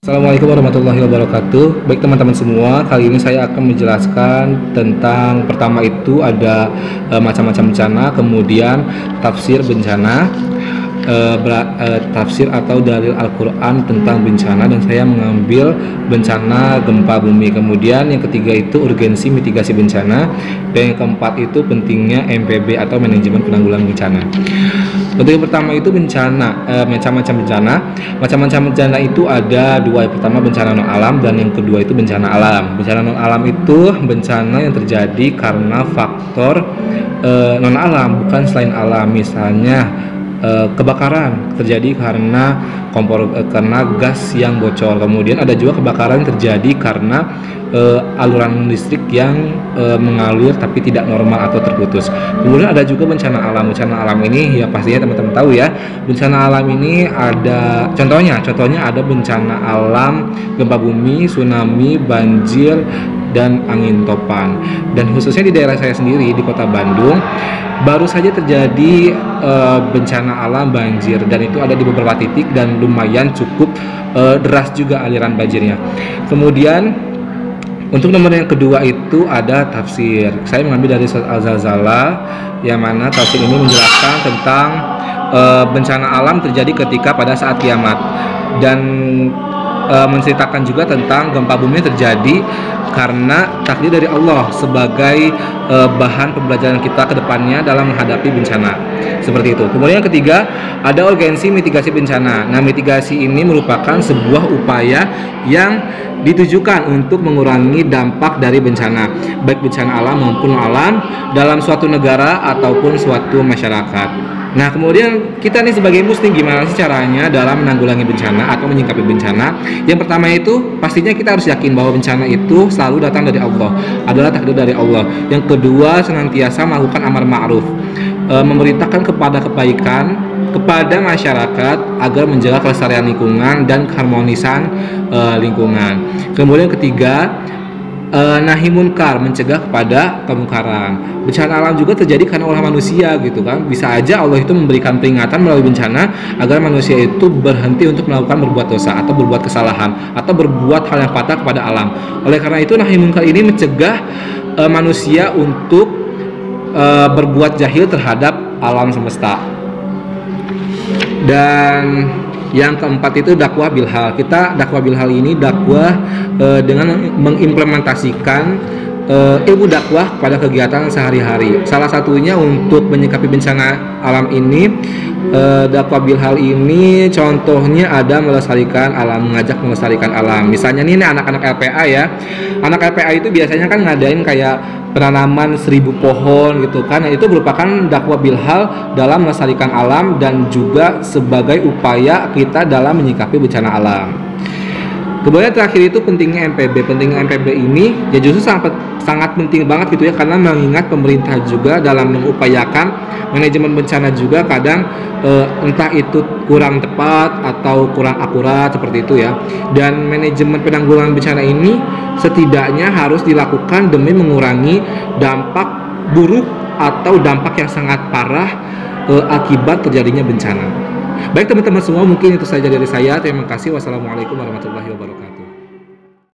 Assalamualaikum warahmatullahi wabarakatuh. Baik teman-teman semua, kali ini saya akan menjelaskan tentang pertama itu ada macam-macam bencana, kemudian tafsir bencana, tafsir atau dalil Al-Quran tentang bencana, dan saya mengambil bencana gempa bumi. Kemudian yang ketiga itu urgensi mitigasi bencana, dan yang keempat itu pentingnya MPB atau manajemen penanggulangan bencana. Untuk yang pertama itu bencana, macam-macam bencana. Macam-macam bencana itu ada dua. Yang pertama bencana non alam, dan yang kedua itu bencana alam. Bencana non alam itu bencana yang terjadi karena faktor non alam, bukan selain alam. Misalnya kebakaran terjadi karena karena gas yang bocor. Kemudian ada juga kebakaran terjadi karena aluran listrik yang mengalir tapi tidak normal atau terputus. Kemudian ada juga bencana alam. Bencana alam ini ya pastinya teman-teman tahu ya. Bencana alam ini ada contohnya ada bencana alam gempa bumi, tsunami, banjir, dan angin topan. Dan khususnya di daerah saya sendiri di Kota Bandung baru saja terjadi bencana alam banjir, dan itu ada di beberapa titik dan lumayan cukup deras juga aliran banjirnya. Kemudian untuk nomor yang kedua itu ada tafsir. Saya mengambil dari surat Al-Zalzalah, yang mana tafsir ini menjelaskan tentang bencana alam terjadi ketika pada saat kiamat, dan menceritakan juga tentang gempa bumi terjadi karena takdir dari Allah sebagai bahan pembelajaran kita ke depannya dalam menghadapi bencana. Seperti itu. Kemudian yang ketiga ada urgensi mitigasi bencana. Nah, mitigasi ini merupakan sebuah upaya yang ditujukan untuk mengurangi dampak dari bencana, baik bencana alam maupun non alam dalam suatu negara ataupun suatu masyarakat. Nah, kemudian kita nih sebagai muslim gimana sih caranya dalam menanggulangi bencana atau menyikapi bencana? Yang pertama itu pastinya kita harus yakin bahwa bencana itu selalu datang dari Allah, adalah takdir dari Allah. Yang kedua, senantiasa melakukan amar ma'ruf, memerintahkan kepada kebaikan kepada masyarakat agar menjaga kelestarian lingkungan dan keharmonisan lingkungan. Kemudian ketiga, nahi munkar, mencegah kepada kemungkaran. Bencana alam juga terjadi karena ulah manusia gitu kan. Bisa aja Allah itu memberikan peringatan melalui bencana agar manusia itu berhenti untuk melakukan berbuat dosa atau berbuat kesalahan atau berbuat hal yang patah kepada alam. Oleh karena itu nahi munkar ini mencegah manusia untuk berbuat jahil terhadap alam semesta. Dan yang keempat itu dakwah bilhal. Kita dakwah bilhal ini dakwah dengan mengimplementasikan ilmu dakwah pada kegiatan sehari-hari. Salah satunya untuk menyikapi bencana alam ini, dakwah bilhal ini contohnya ada melestarikan alam, mengajak melestarikan alam. Misalnya nih anak-anak LPA ya. Anak LPA itu biasanya kan ngadain kayak penanaman 1000 pohon gitu kan. Itu merupakan dakwah bilhal dalam melestarikan alam dan juga sebagai upaya kita dalam menyikapi bencana alam. Kemudian terakhir itu pentingnya MPB. Pentingnya MPB ini ya justru sangat penting banget gitu ya, karena mengingat pemerintah juga dalam mengupayakan manajemen bencana juga kadang entah itu kurang tepat atau kurang akurat seperti itu ya. Dan manajemen penanggulangan bencana ini setidaknya harus dilakukan demi mengurangi dampak buruk atau dampak yang sangat parah akibat terjadinya bencana. Baik teman-teman semua, mungkin itu saja dari saya. Terima kasih. Wassalamualaikum warahmatullahi wabarakatuh.